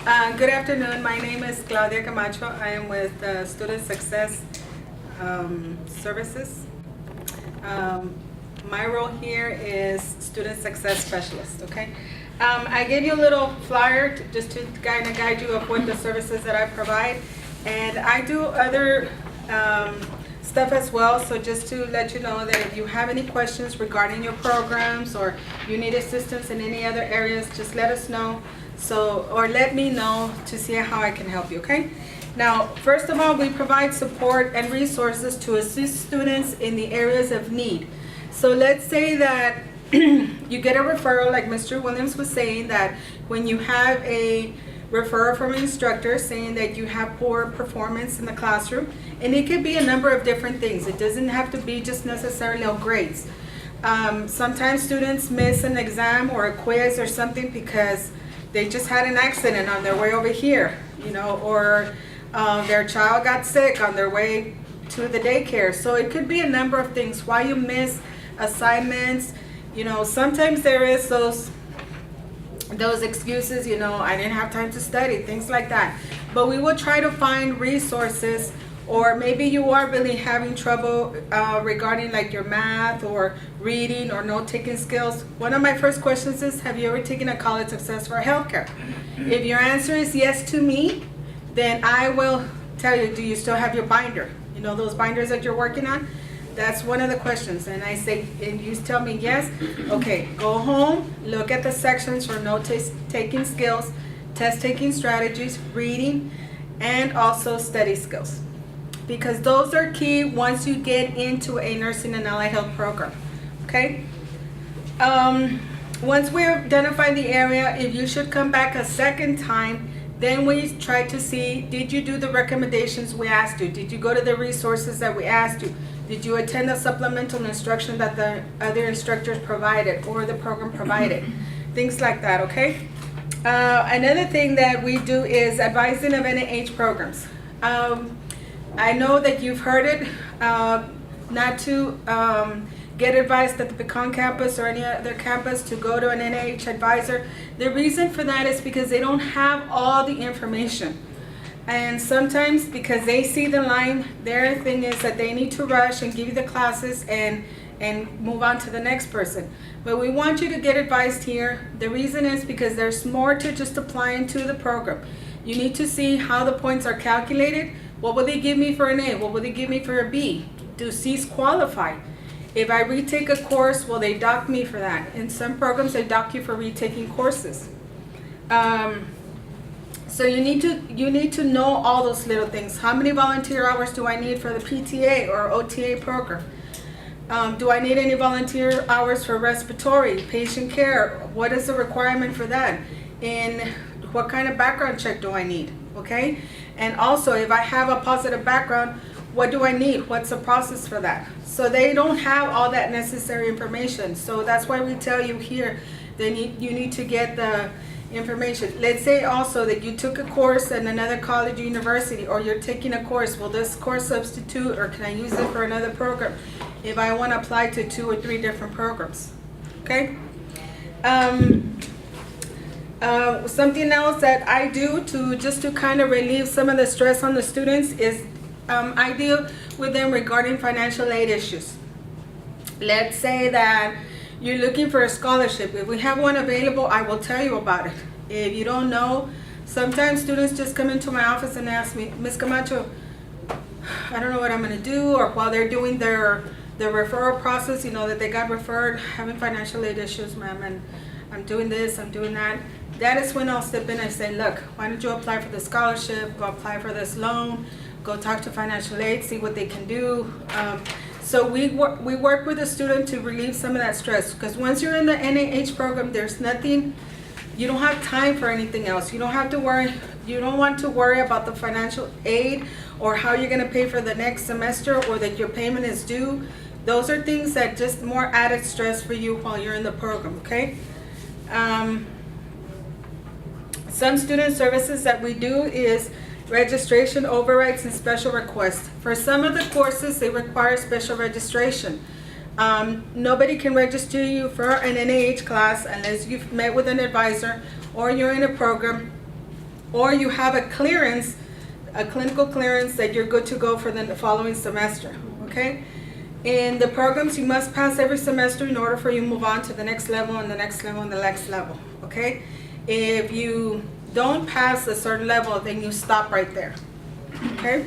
Good afternoon. My name is Claudia Camacho. I am with Student Success Services. Um, my role here is Student Success Specialist, okay? I gave you a little flyer just to kind of guide you of what the services that I provide. And I do other stuff as well, so just to let you know that if you have any questions regarding your programs or you need assistance in any other areas, just let us know. Or let me know to see how I can help you, okay? Now, first of all, we provide support and resources to assist students in the areas of need. So let's say that you get a referral, like Mr. Williams was saying, that when you have a referral from an instructor saying that you have poor performance in the classroom, and it could be a number of different things. It doesn't have to be just necessarily grades. Sometimes students miss an exam or a quiz or something because they just had an accident on their way over here, or their child got sick on their way to the daycare. So it could be a number of things why you miss assignments. Sometimes there is those excuses, I didn't have time to study, things like that. But we will try to find resources, or maybe you are really having trouble regarding like your math or reading or note-taking skills. One of my first questions is, have you ever taken a college success for healthcare? If your answer is yes to me, then I will tell you, do you still have your binder? Those binders that you're working on? That's one of the questions. And I say, and you tell me yes, okay, go home, look at the sections for note-taking skills, test-taking strategies, reading, and also study skills. Because those are key once you get into a nursing and allied health program, okay? Once we identify the area, if you should come back a second time, then we try to see, did you do the recommendations we asked you? Did you go to the resources that we asked you? Did you attend the supplemental instruction that the other instructors provided or the program provided? Things like that, okay? Another thing that we do is advising of NIH programs. I know that you've heard it, not to get advised at the Pecan campus or any other campus to go to an NIH advisor. The reason for that is because they don't have all the information. And sometimes because they see the line, their thing is that they need to rush and give you the classes and move on to the next person. But we want you to get advised here. The reason is because there's more to just applying to the program. You need to see how the points are calculated. What will they give me for an A? What will they give me for a B? Do C's qualify? If I retake a course, will they dock me for that? In some programs, they dock you for retaking courses. So you need to know all those little things. How many volunteer hours do I need for the PTA or OTA program? Do I need any volunteer hours for respiratory, patient care? What is the requirement for that? And what kind of background check do I need? Okay? And also, if I have a positive background, what do I need? What's the process for that? So they don't have all that necessary information. So that's why we tell you here, you need to get the information. Let's say also that you took a course at another college or university, or you're taking a course. Will this course substitute, or can I use it for another program if I want to apply to 2 or 3 different programs? Okay? Something else that I do to kind of relieve some of the stress on the students is I deal with them regarding financial aid issues. Let's say that you're looking for a scholarship. If we have one available, I will tell you about it. If you don't know, sometimes students just come into my office and ask me, Ms. Camacho, I don't know what I'm going to do, or while they're doing their referral process, that they got referred, having financial aid issues, ma'am, and I'm doing this, I'm doing that. That is when I'll step in and say, look, why don't you apply for the scholarship, go apply for this loan, go talk to financial aid, see what they can do. So we work with the student to relieve some of that stress, because once you're in the NIH program, there's nothing, you don't have time for anything else. You don't have to worry, you don't want to worry about the financial aid or how you're going to pay for the next semester, or that your payment is due. Those are things that just more added stress for you while you're in the program, okay? Some student services that we do is registration overrides and special requests. For some of the courses, they require special registration. Nobody can register you for an NIH class unless you've met with an advisor or you're in a program or you have a clearance, a clinical clearance that you're good to go for the following semester, okay? In the programs, you must pass every semester in order for you to move on to the next level and the next level and the next level, okay? If you don't pass a certain level, then you stop right there, okay?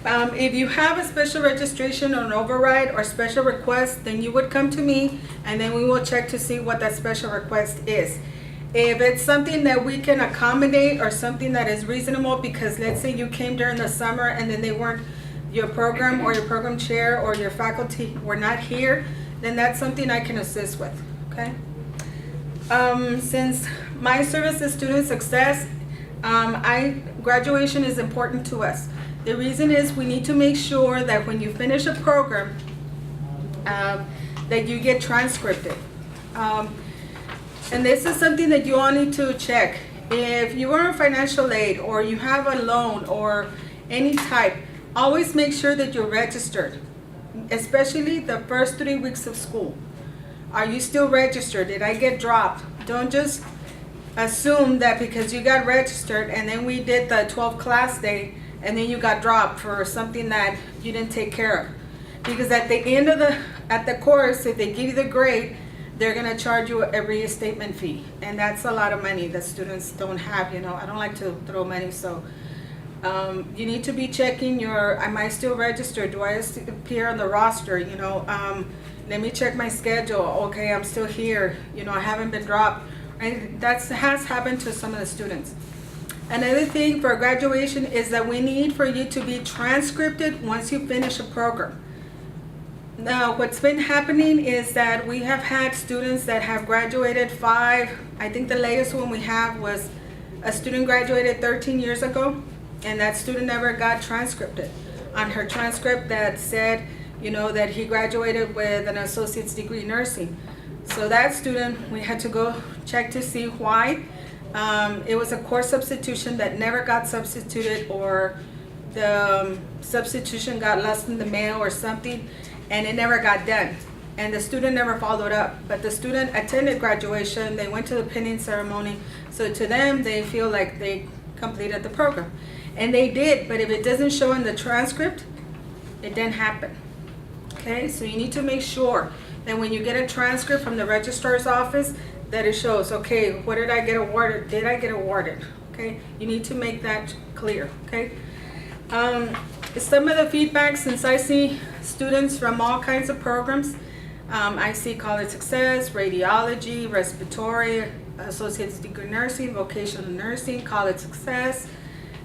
If you have a special registration or an override or special request, then you would come to me and then we will check to see what that special request is. If it's something that we can accommodate or something that is reasonable, because let's say you came during the summer and then they weren't, your program or your program chair or your faculty were not here, then that's something I can assist with, okay? Since my service is student success, graduation is important to us. The reason is we need to make sure that when you finish a program, that you get transcripted. And this is something that you all need to check. If you are on financial aid or you have a loan or any type, always make sure that you're registered, especially the first 3 weeks of school. Are you still registered? Did I get dropped? Don't just assume that because you got registered and then we did the 12 class day and then you got dropped for something that you didn't take care of. Because at the end of the course, if they give you the grade, they're gonna charge you a reinstatement fee. And that's a lot of money that students don't have, you know. I don't like to throw money, so you need to be checking am I still registered? Do I appear on the roster? You know, let me check my schedule. Okay, I'm still here. You know, I haven't been dropped. And that has happened to some of the students. Another thing for graduation is that we need for you to be transcripted once you finish a program. Now, what's been happening is that we have had students that have graduated I think the latest one we have was a student graduated 13 years ago, and that student never got transcripted. On her transcript that said, you know, that he graduated with an associate's degree in nursing. So that student, we had to go check to see why. It was a course substitution that never got substituted, or the substitution got lost in the mail or something, and it never got done. And the student never followed up. But the student attended graduation, they went to the pinning ceremony, so to them, they feel like they completed the program. And they did, but if it doesn't show in the transcript, it didn't happen. Okay, so you need to make sure that when you get a transcript from the registrar's office, that it shows, okay, what did I get awarded? Did I get awarded? Okay, you need to make that clear, okay? Some of the feedback, since I see students from all kinds of programs, I see college success, radiology, respiratory, associate's degree in nursing, vocational nursing, college success,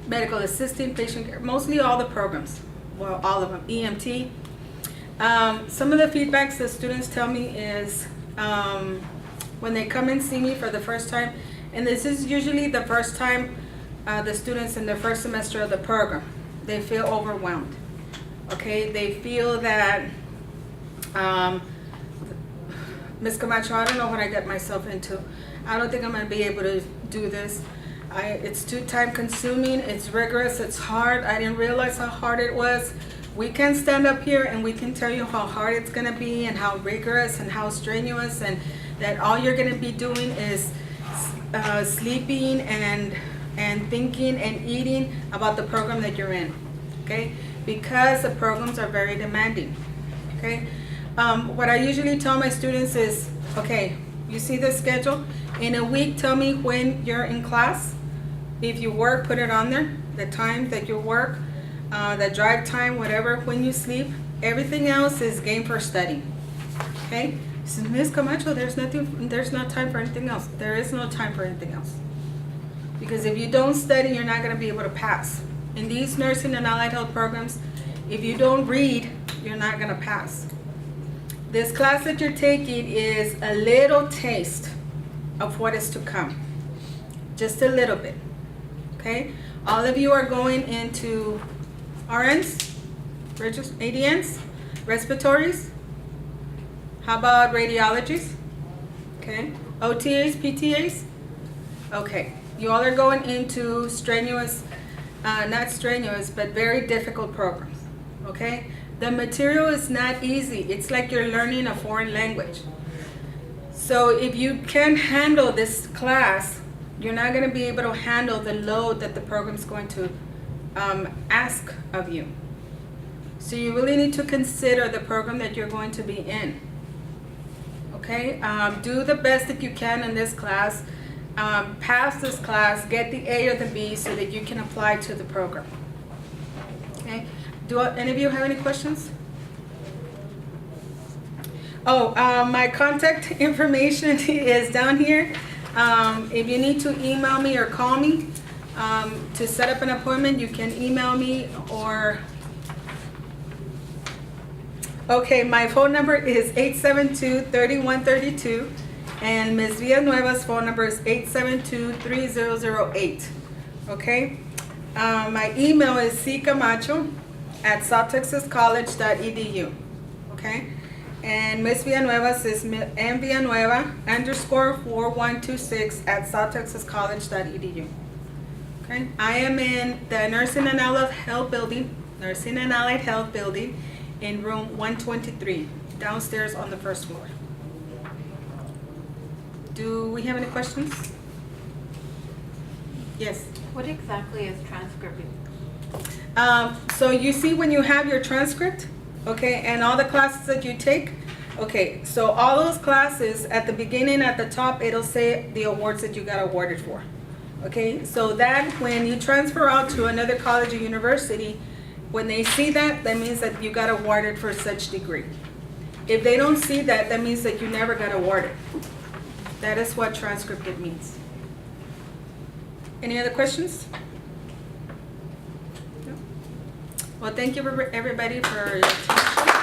medical assisting, patient care, mostly all the programs, well, all of them, EMT. Some of the feedbacks that students tell me is when they come and see me for the first time, and this is usually the first time the students in the first semester of the program, they feel overwhelmed. Okay, they feel that, Ms. Camacho, I don't know what I got myself into. I don't think I'm gonna be able to do this. It's too time consuming, it's rigorous, it's hard. I didn't realize how hard it was. We can stand up here and we can tell you how hard it's gonna be and how rigorous and how strenuous, and that all you're gonna be doing is sleeping and thinking and eating about the program that you're in, okay? Because the programs are very demanding, okay? What I usually tell my students is, okay, you see the schedule? In a week, tell me when you're in class. If you work, put it on there, the time that you work, the drive time, whatever, when you sleep. Everything else is game for study, okay? So, Ms. Camacho, there's no time for anything else. There is no time for anything else. Because if you don't study, you're not gonna be able to pass. In these nursing and allied health programs, if you don't read, you're not gonna pass. This class that you're taking is a little taste of what is to come. Just a little bit, okay? All of you are going into RNs, ADNs, respiratories. How about radiologies? Okay, OTAs, PTAs? Okay, you all are going into strenuous, not strenuous, but very difficult programs, okay? The material is not easy. It's like you're learning a foreign language. So if you can handle this class, you're not going to be able to handle the load that the program's going to ask of you. So you really need to consider the program that you're going to be in. Okay, do the best that you can in this class. Pass this class, get the A or the B so that you can apply to the program. Okay, do any of you have any questions? Oh, my contact information is down here. If you need to email me or call me to set up an appointment, you can email me or... Okay, my phone number is 872-3132, and Ms. Villanueva's phone number is 872-3008. Okay, my email is ccamacho@southtexascollege.edu. Okay, and Ms. Villanueva's is mvillanueva_4126@southtexascollege.edu. Okay, I am in the Nursing and Allied Health Building, in room 123, downstairs on the first floor. Do we have any questions? Yes. What exactly is transcribing? So you see when you have your transcript, okay, and all the classes that you take, okay, so all those classes at the beginning, at the top, it'll say the awards that you got awarded for. Okay, so that when you transfer out to another college or university, when they see that, that means that you got awarded for such degree. If they don't see that, that means that you never got awarded. That is what transcripted means. Any other questions? No? Well, thank you everybody for your attention.